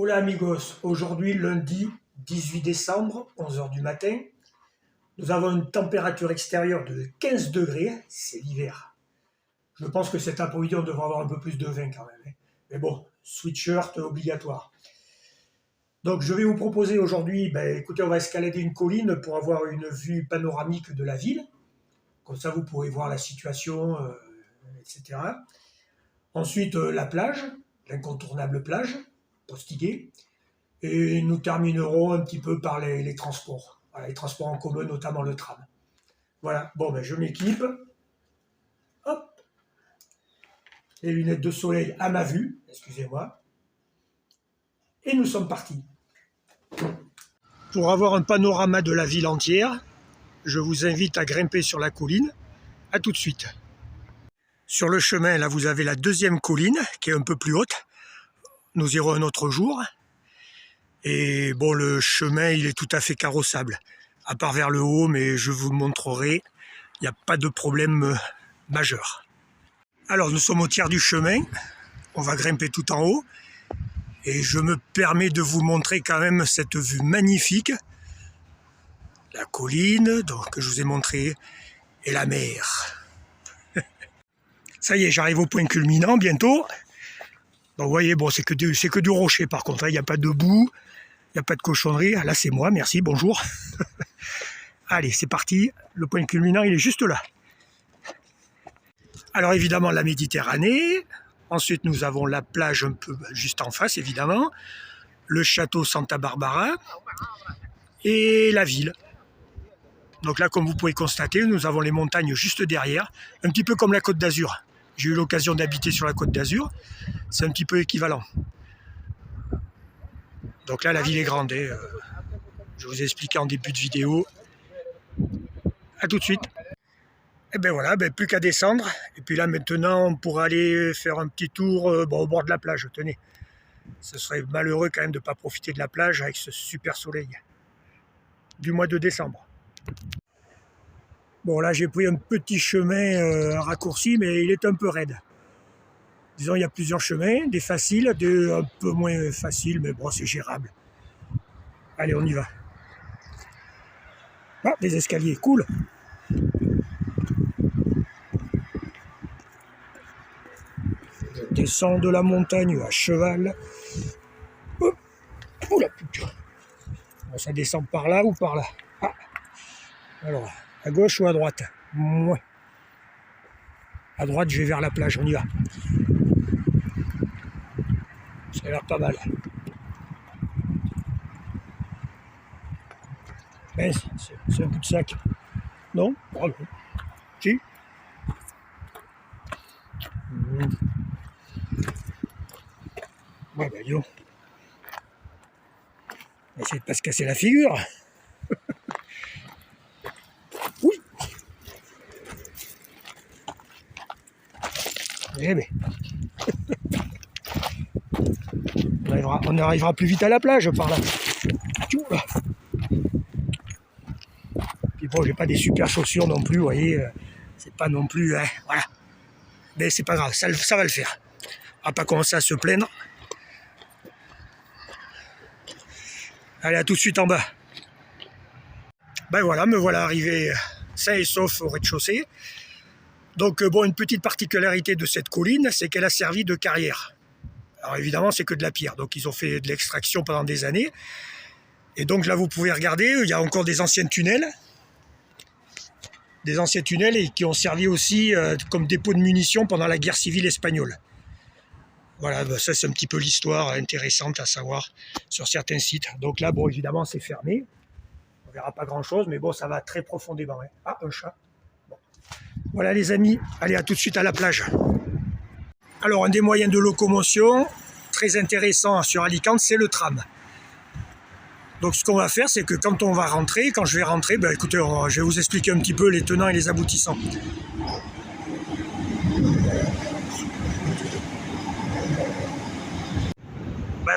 Hola amigos, aujourd'hui lundi 18 décembre, 11 heures du matin, nous avons une température extérieure de 15 degrés, c'est l'hiver. Je pense que cet après-midi on devrait avoir un peu plus de vin quand même. Mais bon, sweatshirt obligatoire. Donc je vais vous proposer aujourd'hui, écoutez, on va escalader une colline pour avoir une vue panoramique de la ville. Comme ça vous pourrez voir la situation, etc. Ensuite la plage, l'incontournable plage, Postiguet. Et nous terminerons un petit peu par les transports. Voilà, les transports en commun, notamment le tram. Voilà, bon je m'équipe. Hop. Les lunettes de soleil à ma vue, excusez-moi. Et nous sommes partis. Pour avoir un panorama de la ville entière, je vous invite à grimper sur la colline. A tout de suite. Sur le chemin, là, vous avez la deuxième colline, qui est un peu plus haute. Nous irons un autre jour. Et bon, le chemin, il est tout à fait carrossable. À part vers le haut, mais je vous montrerai, il n'y a pas de problème majeur. Alors, nous sommes au tiers du chemin. On va grimper tout en haut. Et je me permets de vous montrer quand même cette vue magnifique. La colline, donc, que je vous ai montré, et la mer. Ça y est, j'arrive au point culminant bientôt. Donc, vous voyez, bon, c'est que du rocher par contre. Il n'y a pas de boue. Il n'y a pas de cochonnerie. Là, c'est moi. Merci. Bonjour. Allez, c'est parti. Le point culminant, il est juste là. Alors, évidemment, la Méditerranée. Ensuite, nous avons la plage un peu juste en face, évidemment. Le château Santa Barbara. Et la ville. Donc là, comme vous pouvez constater, nous avons les montagnes juste derrière. Un petit peu comme la Côte d'Azur. J'ai eu l'occasion d'habiter sur la Côte d'Azur. C'est un petit peu équivalent. Donc là, la ville est grande. Je vous ai expliqué en début de vidéo. A tout de suite. Et ben voilà, plus qu'à descendre. Et puis là, maintenant, on pourra aller faire un petit tour au bord de la plage. Tenez, ce serait malheureux quand même de ne pas profiter de la plage avec ce super soleil du mois de décembre. Bon, là, j'ai pris un petit chemin raccourci, mais il est un peu raide. Disons, il y a plusieurs chemins, des faciles, des un peu moins faciles, mais bon, c'est gérable. Allez, on y va. Ah, des escaliers, cool. Je descends de la montagne à cheval. Oh, oula, putain. Bon, ça descend par là ou par là? Ah. Alors, à gauche ou à droite? Ouais. À droite, je vais vers la plage, on y va. Ça a l'air pas mal. Mais c'est un cul-de-sac. Non? Oh non. Si? Ouais, disons. On va essayer de pas se casser la figure. Oui. Eh ben. On arrivera plus vite à la plage par là. Là. Puis bon, j'ai pas des super chaussures non plus, vous voyez. C'est pas non plus, hein, voilà. Mais c'est pas grave, ça va le faire. On va pas commencer à se plaindre. Allez, à tout de suite en bas. Ben voilà, me voilà arrivé sain et sauf au rez-de-chaussée. Donc bon, une petite particularité de cette colline, c'est qu'elle a servi de carrière. Alors évidemment, c'est que de la pierre. Donc ils ont fait de l'extraction pendant des années. Et donc là, vous pouvez regarder, il y a encore des anciens tunnels. Des anciens tunnels et qui ont servi aussi comme dépôt de munitions pendant la guerre civile espagnole. Voilà, ça c'est un petit peu l'histoire intéressante à savoir sur certains sites. Donc là, bon, évidemment, c'est fermé. On verra pas grand-chose, mais bon, ça va très profondément. Hein. Ah, un chat. Bon. Voilà les amis, allez, à tout de suite à la plage. Alors, un des moyens de locomotion très intéressant sur Alicante, c'est le tram. Donc ce qu'on va faire, c'est que quand je vais rentrer, écoutez, je vais vous expliquer un petit peu les tenants et les aboutissants.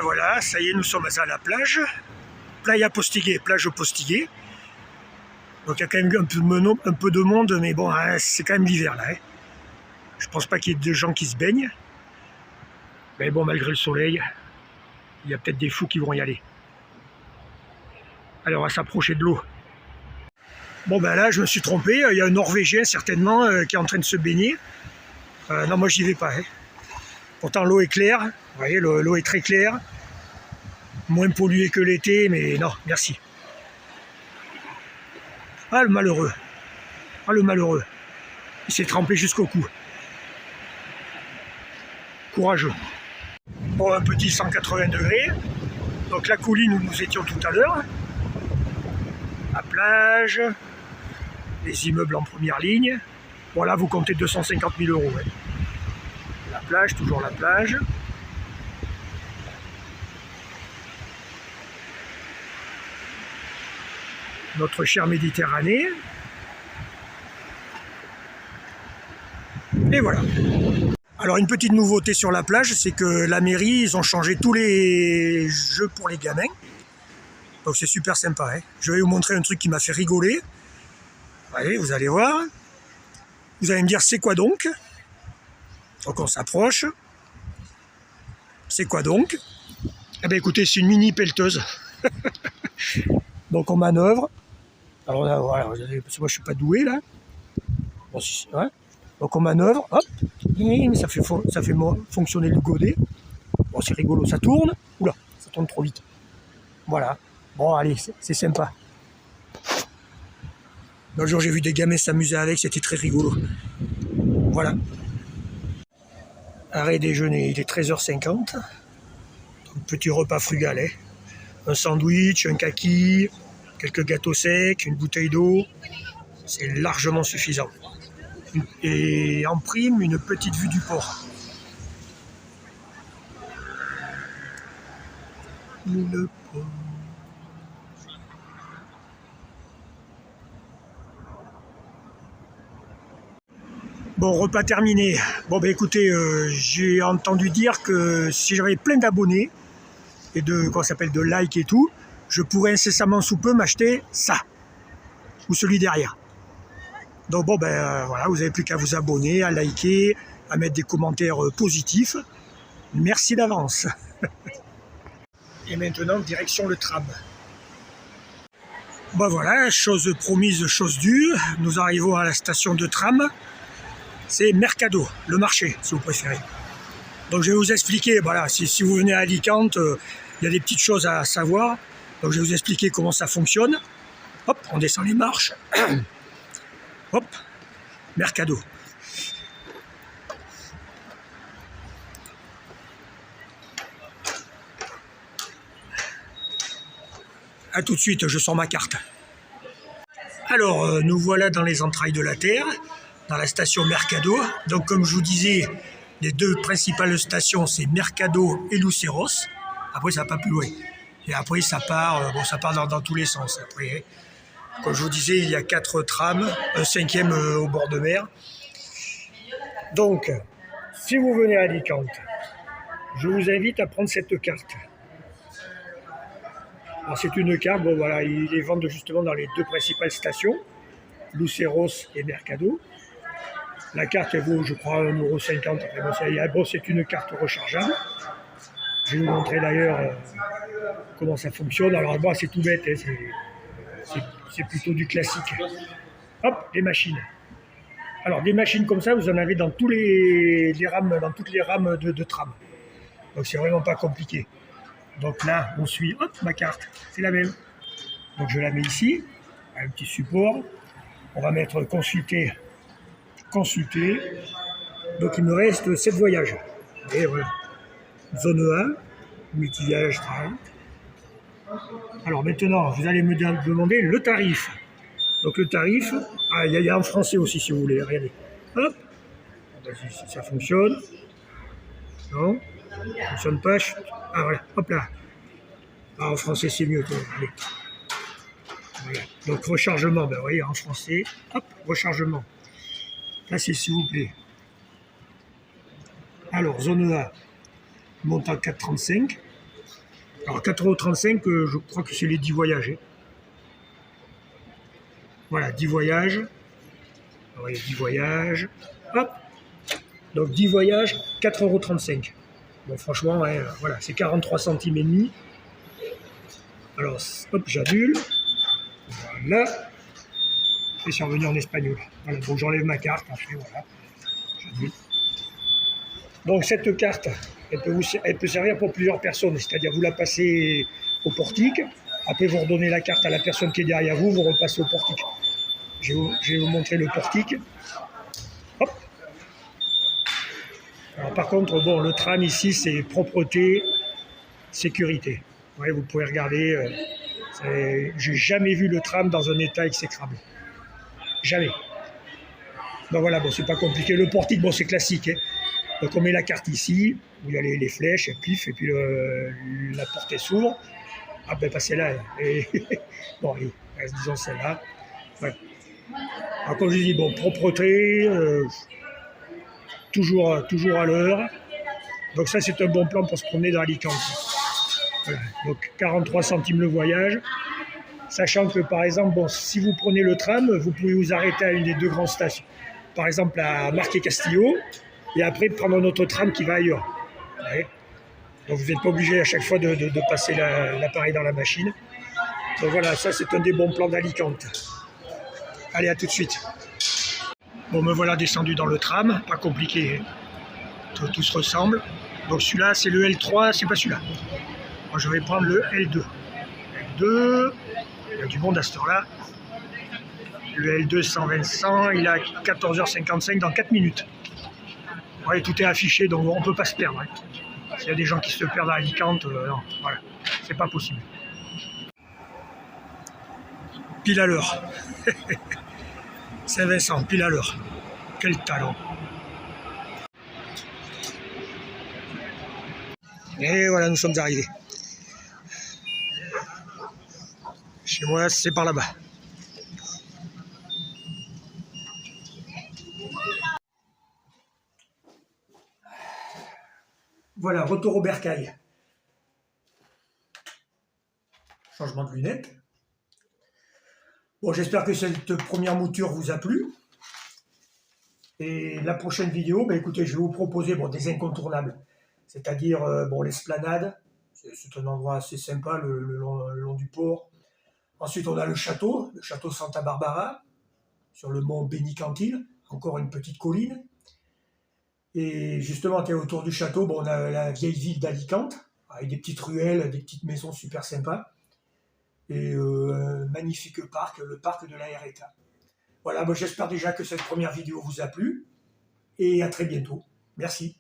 Voilà, ça y est, nous sommes à la plage. Playa Postiguet, plage Postiguet. Donc il y a quand même un peu de monde, mais bon, hein, c'est quand même l'hiver là. Hein. Je pense pas qu'il y ait de gens qui se baignent. Mais bon, malgré le soleil, Il y a peut-être des fous qui vont y aller. Allez, on va s'approcher de l'eau. Bon ben là, je me suis trompé. Il y a un Norvégien certainement qui est en train de se baigner. Non, moi j'y vais pas. Hein. Pourtant l'eau est claire. Vous voyez, l'eau est très claire. Moins polluée que l'été, mais non, merci. Ah le malheureux. Ah le malheureux. Il s'est trempé jusqu'au cou. Courageux. Bon, un petit 180 degrés. Donc la colline où nous étions tout à l'heure. La plage. Les immeubles en première ligne. Bon là vous comptez 250 000 €. Ouais. La plage, toujours la plage. Notre chère Méditerranée. Et voilà. Alors une petite nouveauté sur la plage, c'est que la mairie, ils ont changé tous les jeux pour les gamins. Donc c'est super sympa. Hein. Je vais vous montrer un truc qui m'a fait rigoler. Allez, vous allez voir. Vous allez me dire c'est quoi donc? Donc on s'approche. C'est quoi donc? Eh bien écoutez, c'est une mini pelleteuse. Donc on manœuvre. Alors là, voilà, parce que moi je suis pas doué là. Bon, si, ouais. Donc on manœuvre, hop, ça fait fonctionner le godet. Bon, c'est rigolo, ça tourne. Oula, ça tourne trop vite. Voilà. Bon, allez, c'est sympa. L'autre jour, j'ai vu des gamins s'amuser avec, c'était très rigolo. Voilà. Arrêt déjeuner, il est 13h50. Donc, petit repas frugal. Hein. Un sandwich, un kaki, quelques gâteaux secs, une bouteille d'eau. C'est largement suffisant. Et en prime, une petite vue du port. Le port. Bon, repas terminé. Bon, ben écoutez, j'ai entendu dire que si j'avais plein d'abonnés et de, comment ça s'appelle, de likes et tout, je pourrais incessamment sous peu m'acheter ça. Ou celui derrière. Donc bon, ben voilà, vous n'avez plus qu'à vous abonner, à liker, à mettre des commentaires positifs. Merci d'avance. Et maintenant, direction le tram. Ben voilà, chose promise, chose due. Nous arrivons à la station de tram. C'est Mercado, le marché, si vous préférez. Donc je vais vous expliquer, voilà, si vous venez à Alicante, il y a des petites choses à savoir. Donc je vais vous expliquer comment ça fonctionne. Hop, on descend les marches. Hop, Mercado. A tout de suite, je sors ma carte. Alors, nous voilà dans les entrailles de la Terre, dans la station Mercado. Donc comme je vous disais, les deux principales stations, c'est Mercado et Luceros. Après, ça va pas plus loin. Et après, ça part, bon, ça part dans tous les sens. Après, comme je vous disais, il y a 4 trams, un 5e au bord de mer. Donc, si vous venez à Alicante, je vous invite à prendre cette carte. Alors, c'est une carte, bon voilà, ils les vendent justement dans les deux principales stations, Luceros et Mercado. La carte, elle vaut, je crois, 1,50 €. Bon, c'est une carte rechargeable. Je vais vous montrer d'ailleurs comment ça fonctionne. Alors, bon, c'est tout bête, hein, c'est plutôt du classique. Hop, les machines. Alors, des machines comme ça, vous en avez dans toutes les rames de tram. Donc, c'est vraiment pas compliqué. Donc là, on suit, hop, ma carte, c'est la même. Donc, je la mets ici, un petit support. On va mettre consulter. Donc, il me reste 7 voyages. Et voilà. Zone 1, multi-voyage train. Alors, maintenant, vous allez me demander le tarif. Donc le tarif, il y a en français aussi si vous voulez, regardez. Hop, si ça fonctionne. Non, ça ne fonctionne pas. Ah voilà, hop là. Ah, en français c'est mieux. Allez. Voilà. Donc rechargement, ben vous voyez, en français, hop, rechargement. Là c'est s'il vous plaît. Alors, zone A, montant 4,35. Alors 4,35 €, je crois que c'est les 10 voyages. Hein. Voilà, 10 voyages. Alors, il y a 10 voyages. Hop. Donc 10 voyages, 4,35 €. Bon, franchement, hein, voilà, c'est 43 centimes et demi. Alors, hop, j'annule. Voilà. Et c'est revenu en espagnol. Voilà, donc j'enlève ma carte, après, voilà. J'annule. Donc cette carte, elle peut servir pour plusieurs personnes, c'est-à-dire vous la passez au portique, après vous redonnez la carte à la personne qui est derrière vous, vous repassez au portique. Je vais vous montrer le portique. Hop. Alors par contre, bon, le tram ici, c'est propreté, sécurité. Ouais, vous pouvez regarder, j'ai jamais vu le tram dans un état exécrable. Jamais. Donc voilà, bon, c'est pas compliqué. Le portique, bon, c'est classique, hein. Donc on met la carte ici, où il y a les flèches, et pif, et puis la porte s'ouvre. Ah ben passez-là. Et bon allez, disons celle-là. Ouais. Alors comme je dis, bon, propreté, toujours à l'heure. Donc ça c'est un bon plan pour se promener dans Alicante. Voilà. Donc 43 centimes le voyage. Sachant que par exemple, bon, si vous prenez le tram, vous pouvez vous arrêter à une des deux grandes stations. Par exemple à Marquet Castillo, et après prendre un autre tram qui va ailleurs. Ouais. Donc vous n'êtes pas obligé à chaque fois de passer l'appareil dans la machine. Donc voilà, ça c'est un des bons plans d'Alicante. Allez, à tout de suite. Bon, me voilà descendu dans le tram, pas compliqué, hein. Tout se ressemble. Donc celui-là c'est le L3, c'est pas celui-là. Moi je vais prendre le L2. L2, il y a du monde à cette heure-là. Le L2 120-100, il est à 14h55 dans 4 minutes. Ouais, tout est affiché, donc on ne peut pas se perdre. Hein. S'il y a des gens qui se perdent à Alicante, non, voilà, c'est pas possible. Pile à l'heure. Saint-Vincent, pile à l'heure. Quel talent. Et voilà, nous sommes arrivés. Chez moi, c'est par là-bas. Voilà, retour au bercail. Changement de lunettes. Bon, j'espère que cette première mouture vous a plu. Et la prochaine vidéo, ben écoutez, je vais vous proposer bon, des incontournables. C'est-à-dire bon, l'esplanade. C'est un endroit assez sympa le long du port. Ensuite, on a le château Santa Barbara, sur le mont Benicantil, encore une petite colline. Et justement, autour du château, bon, on a la vieille ville d'Alicante, avec des petites ruelles, des petites maisons super sympas. Et un magnifique parc, le parc de la Ereta. Voilà, bon, j'espère déjà que cette première vidéo vous a plu. Et à très bientôt. Merci.